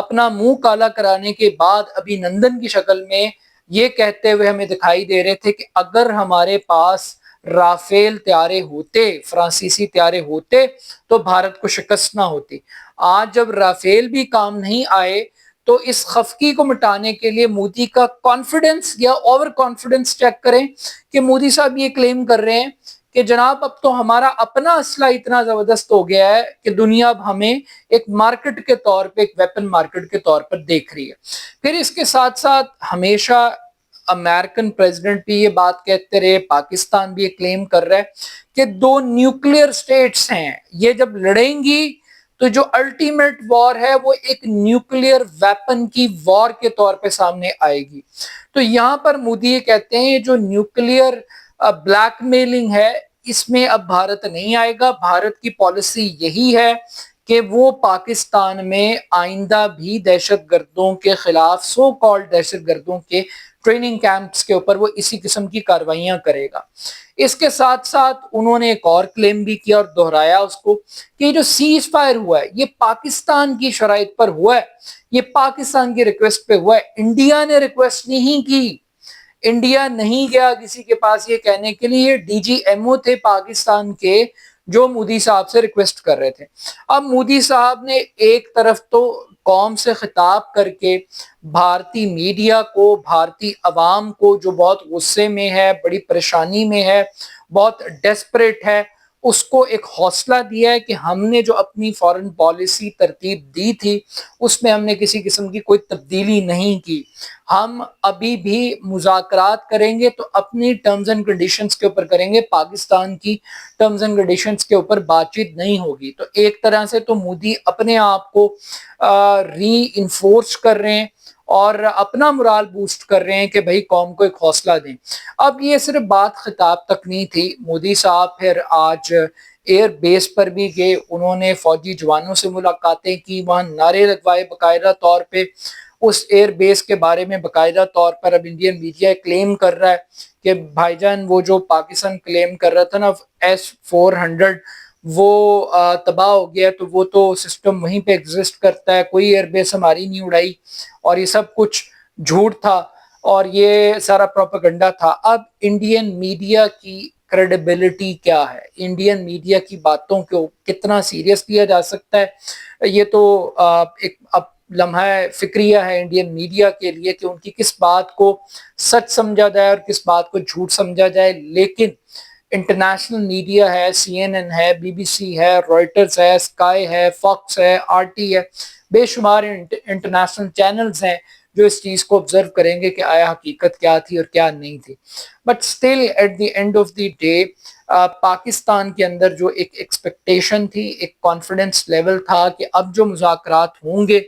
اپنا منہ کالا کرانے کے بعد ابھی نندن کی شکل میں یہ کہتے ہوئے ہمیں دکھائی دے رہے تھے کہ اگر ہمارے پاس رافیل طیارے ہوتے، فرانسیسی طیارے ہوتے تو بھارت کو شکست نہ ہوتی۔ آج جب رافیل بھی کام نہیں آئے تو اس خفگی کو مٹانے کے لیے مودی کا کانفیڈنس یا اوور کانفیڈنس چیک کریں کہ مودی صاحب یہ کلیم کر رہے ہیں کہ جناب اب تو ہمارا اپنا اسلحہ اتنا زبردست ہو گیا ہے کہ دنیا اب ہمیں ایک مارکیٹ کے طور پہ، ایک ویپن مارکیٹ کے طور پر دیکھ رہی ہے۔ پھر اس کے ساتھ ساتھ ہمیشہ امریکن پریزیڈنٹ بھی یہ بات کہتے رہے، پاکستان بھی یہ کلیم کر رہا ہے کہ دو نیوکلیر سٹیٹس ہیں، یہ جب لڑیں گی تو جو الٹیمیٹ وار ہے وہ ایک نیوکلیر ویپن کی وار کے طور پہ سامنے آئے گی۔ تو یہاں پر مودی یہ کہتے ہیں جو نیوکلیر بلیک میلنگ ہے اس میں اب بھارت نہیں آئے گا، بھارت کی پالیسی یہی ہے کہ وہ پاکستان میں آئندہ بھی دہشت گردوں کے خلاف، سو کالڈ دہشت گردوں کے ٹریننگ کیمپس کے اوپر وہ اسی قسم کی کاروائیاں کرے گا۔ اس کے ساتھ ساتھ انہوں نے ایک اور کلیم بھی کیا اور دہرایا اس کو کہ یہ جو سیز فائر ہوا ہے یہ پاکستان کی شرائط پر ہوا ہے، یہ پاکستان کی ریکویسٹ پہ ہوا ہے، انڈیا نے ریکویسٹ نہیں کی، انڈیا نہیں گیا کسی کے پاس یہ کہنے کے لیے، ڈی جی ایم او تھے پاکستان کے جو مودی صاحب سے ریکویسٹ کر رہے تھے۔ اب مودی صاحب نے ایک طرف تو قوم سے خطاب کر کے بھارتی میڈیا کو، بھارتی عوام کو جو بہت غصے میں ہے، بڑی پریشانی میں ہے، بہت ڈیسپریٹ ہے، اس کو ایک حوصلہ دیا ہے کہ ہم نے جو اپنی فارن پالیسی ترتیب دی تھی اس میں ہم نے کسی قسم کی کوئی تبدیلی نہیں کی، ہم ابھی بھی مذاکرات کریں گے تو اپنی ٹرمز اینڈ کنڈیشنز کے اوپر کریں گے، پاکستان کی ٹرمز اینڈ کنڈیشنز کے اوپر بات چیت نہیں ہوگی۔ تو ایک طرح سے تو مودی اپنے آپ کو ری انفورس کر رہے ہیں اور اپنا مرال بوسٹ کر رہے ہیں کہ بھائی قوم کو ایک حوصلہ دیں۔ اب یہ صرف بات خطاب تک نہیں تھی، مودی صاحب پھر آج ایئر بیس پر بھی گئے، انہوں نے فوجی جوانوں سے ملاقاتیں کی، وہاں نعرے لگوائے باقاعدہ طور پہ۔ اس ایئر بیس کے بارے میں باقاعدہ طور پر اب انڈین میڈیا کلیم کر رہا ہے کہ بھائی جان وہ جو پاکستان کلیم کر رہا تھا نا S-400 وہ تباہ ہو گیا، تو وہ تو سسٹم وہیں پہ ایگزسٹ کرتا ہے، کوئی ایئر بیس ہماری نہیں اڑائی، اور یہ سب کچھ جھوٹ تھا اور یہ سارا پروپیگنڈا تھا۔ اب انڈین میڈیا کی کریڈیبلٹی کیا ہے، انڈین میڈیا کی باتوں کو کتنا سیریس لیا جا سکتا ہے، یہ تو ایک اب لمحہ فکریہ ہے انڈین میڈیا کے لیے کہ ان کی کس بات کو سچ سمجھا جائے اور کس بات کو جھوٹ سمجھا جائے۔ لیکن انٹرنیشنل میڈیا ہے، CNN ہے، BBC ہے، رائٹرز ہے، اسکائی ہے، فاکس ہے، RT ہے، بے شمار انٹرنیشنل چینلز ہیں جو اس چیز کو آبزرو کریں گے کہ آیا حقیقت کیا تھی اور کیا نہیں تھی۔ But still at the end of the day Pakistan کے اندر جو ایک ایکسپیکٹیشن تھی، ایک کانفیڈنس لیول تھا کہ اب جو مذاکرات ہوں گے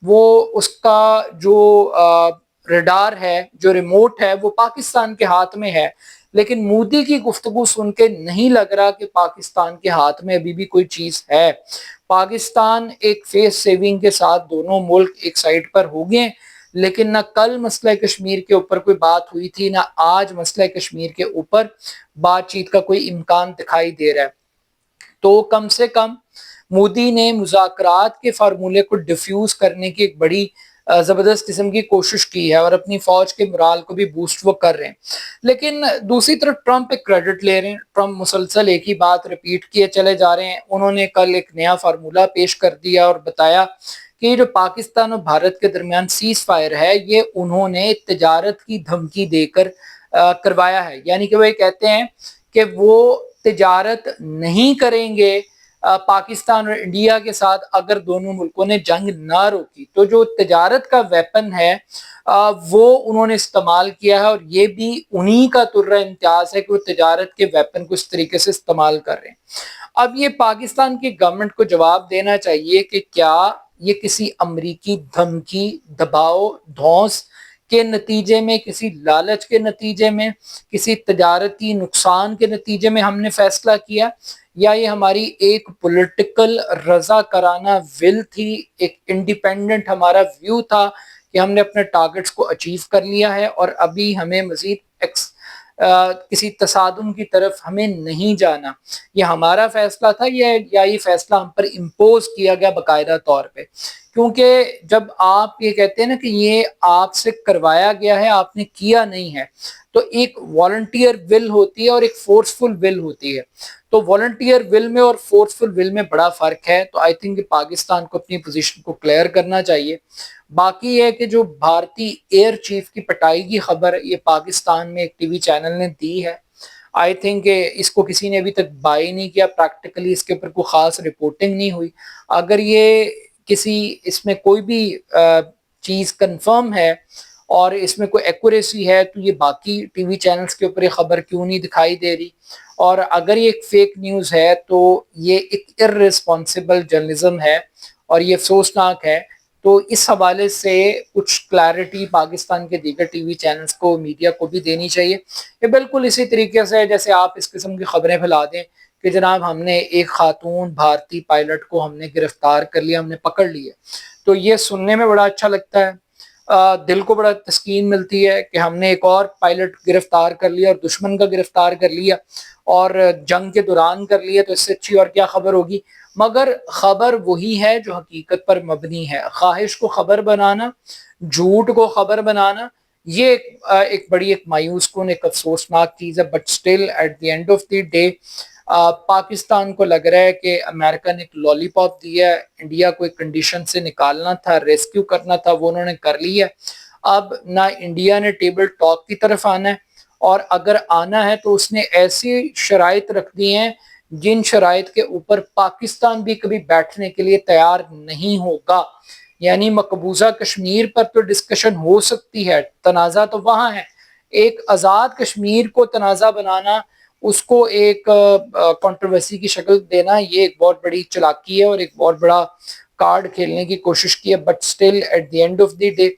وہ اس کا جو ریڈار ہے، جو ریموٹ ہے وہ پاکستان کے ہاتھ میں ہے، لیکن مودی کی گفتگو سن کے نہیں لگ رہا کہ پاکستان کے ہاتھ میں ابھی بھی کوئی چیز ہے۔ پاکستان ایک فیس سیونگ کے ساتھ دونوں ملک ایک سائڈ پر ہو گئے، لیکن نہ کل مسئلہ کشمیر کے اوپر کوئی بات ہوئی تھی، نہ آج مسئلہ کشمیر کے اوپر بات چیت کا کوئی امکان دکھائی دے رہا ہے۔ تو کم سے کم مودی نے مذاکرات کے فارمولے کو ڈیفیوز کرنے کی ایک بڑی زبردست قسم کی کوشش کی ہے اور اپنی فوج کے مرال کو بھی بوسٹ وہ کر رہے ہیں۔ لیکن دوسری طرف ٹرمپ ایک کریڈٹ لے رہے ہیں، ٹرمپ مسلسل ایک ہی بات ریپیٹ کیے چلے جا رہے ہیں۔ انہوں نے کل ایک نیا فارمولہ پیش کر دیا اور بتایا کہ یہ جو پاکستان اور بھارت کے درمیان سیز فائر ہے یہ انہوں نے تجارت کی دھمکی دے کر کروایا ہے، یعنی کہ وہ یہ کہتے ہیں کہ وہ تجارت نہیں کریں گے پاکستان اور انڈیا کے ساتھ اگر دونوں ملکوں نے جنگ نہ روکی۔ تو جو تجارت کا ویپن ہے وہ انہوں نے استعمال کیا ہے، اور یہ بھی انہی کا ترہ امتیاز ہے کہ وہ تجارت کے ویپن کو اس طریقے سے استعمال کر رہے ہیں۔ اب یہ پاکستان کی گورنمنٹ کو جواب دینا چاہیے کہ کیا یہ کسی امریکی دھمکی، دباؤ، دھونس کے نتیجے میں، کسی لالچ کے نتیجے میں، کسی تجارتی نقصان کے نتیجے میں ہم نے فیصلہ کیا، یا یہ ہماری ایک پولیٹیکل رضاکارانہ ول تھی، ایک انڈیپینڈنٹ ہمارا ویو تھا کہ ہم نے اپنے ٹارگٹس کو اچیو کر لیا ہے اور ابھی ہمیں مزید کسی تصادم کی طرف ہمیں نہیں جانا، یہ ہمارا فیصلہ تھا یا یہ فیصلہ ہم پر امپوز کیا گیا باقاعدہ طور پہ۔ کیونکہ جب آپ یہ کہتے ہیں نا کہ یہ آپ سے کروایا گیا ہے، آپ نے کیا نہیں ہے، تو ایک والنٹیئر ول ہوتی ہے اور ایک فورسفل ول ہوتی ہے. تو والنٹیئر ول میں اور فورسفل ول میں بڑا فرق ہے. تو آئی تھنک کہ پاکستان کو اپنی پوزیشن کو کلیئر کرنا چاہیے. باقی یہ کہ جو بھارتی ایئر چیف کی پٹائی کی خبر یہ پاکستان میں ایک ٹی وی چینل نے دی ہے، آئی تھنک کہ اس کو کسی نے ابھی تک بائی نہیں کیا، پریکٹیکلی اس کے اوپر کوئی خاص رپورٹنگ نہیں ہوئی. اگر یہ کسی اس میں کوئی بھی چیز کنفرم ہے اور اس میں کوئی ایکوریسی ہے تو یہ باقی ٹی وی چینلز کے اوپر یہ خبر کیوں نہیں دکھائی دے رہی؟ اور اگر یہ ایک فیک نیوز ہے تو یہ ایک ارریسپانسبل جرنلزم ہے اور یہ افسوسناک ہے. تو اس حوالے سے کچھ کلیئرٹی پاکستان کے دیگر ٹی وی چینلز کو، میڈیا کو بھی دینی چاہیے. یہ بالکل اسی طریقے سے جیسے آپ اس قسم کی خبریں پھیلا دیں کہ جناب ہم نے ایک خاتون بھارتی پائلٹ کو ہم نے گرفتار کر لیا، ہم نے پکڑ لیا، تو یہ سننے میں بڑا اچھا لگتا ہے، دل کو بڑا تسکین ملتی ہے کہ ہم نے ایک اور پائلٹ گرفتار کر لیا اور دشمن کا گرفتار کر لیا اور جنگ کے دوران کر لیا، تو اس سے اچھی اور کیا خبر ہوگی؟ مگر خبر وہی ہے جو حقیقت پر مبنی ہے. خواہش کو خبر بنانا، جھوٹ کو خبر بنانا، یہ ایک بڑی ایک مایوس کن ایک افسوسناک چیز ہے. But still at the end of the day Pakistan کو لگ رہا ہے کہ امریکہ نے ایک لالی پاپ دیا ہے، انڈیا کو ایک کنڈیشن سے نکالنا تھا، ریسکیو کرنا تھا، وہ انہوں نے کر لیا. اب نہ انڈیا نے ٹیبل ٹاک کی طرف آنا ہے، اور اگر آنا ہے تو اس نے ایسی شرائط رکھ دی ہیں جن شرائط کے اوپر پاکستان بھی کبھی بیٹھنے کے لیے تیار نہیں ہوگا. یعنی مقبوضہ کشمیر پر تو ڈسکشن ہو سکتی ہے، تنازع تو وہاں ہے. ایک آزاد کشمیر کو تنازع بنانا، اس کو ایک کنٹروورسی کی شکل دینا، یہ ایک بہت بڑی چالاکی ہے اور ایک بہت بڑا کارڈ کھیلنے کی کوشش کی ہے. But still at the end of the day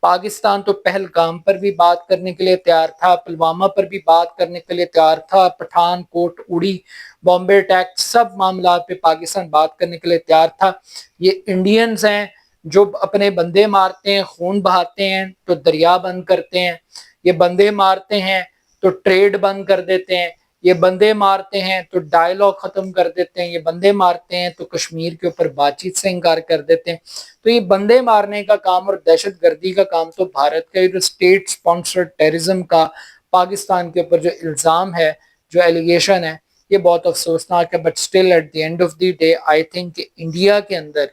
Pakistan تو پہلگام پر بھی بات کرنے کے لیے تیار تھا، پلوامہ پر بھی بات کرنے کے لیے تیار تھا، پٹھان کوٹ، اڑی، بامبے اٹیک، سب معاملات پہ پاکستان بات کرنے کے لیے تیار تھا. یہ انڈینز ہیں جو اپنے بندے مارتے ہیں، خون بہاتے ہیں تو دریا بند کرتے ہیں، یہ بندے مارتے ہیں تو ٹریڈ بند کر دیتے ہیں، یہ بندے مارتے ہیں تو ڈائیلاگ ختم کر دیتے ہیں، یہ بندے مارتے ہیں تو کشمیر کے اوپر بات چیت سے انکار کر دیتے ہیں. تو یہ بندے مارنے کا کام اور دہشت گردی کا کام تو بھارت کا جو اسٹیٹ سپانسرڈ ٹیررزم کا پاکستان کے اوپر جو الزام ہے، جو ایلیگیشن ہے، یہ بہت افسوسناک ہے. But still at the end of the day I think کہ انڈیا کے اندر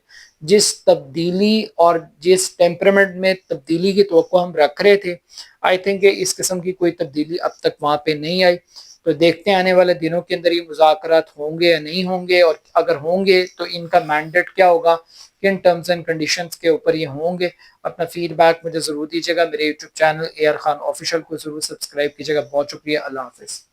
جس تبدیلی اور جس ٹیمپرمنٹ میں تبدیلی کی توقع ہم رکھ رہے تھے، آئی تھنک کہ اس قسم کی کوئی تبدیلی اب تک وہاں پہ نہیں آئی. تو دیکھتے ہیں آنے والے دنوں کے اندر یہ مذاکرات ہوں گے یا نہیں ہوں گے، اور اگر ہوں گے تو ان کا مینڈیٹ کیا ہوگا، کن ٹرمز اینڈ کنڈیشنز کے اوپر یہ ہوں گے. اپنا فیڈ بیک مجھے ضرور دیجیے گا. میرے YouTube channel A R Khan official کو ضرور سبسکرائب کیجیے گا. بہت شکریہ. اللہ حافظ.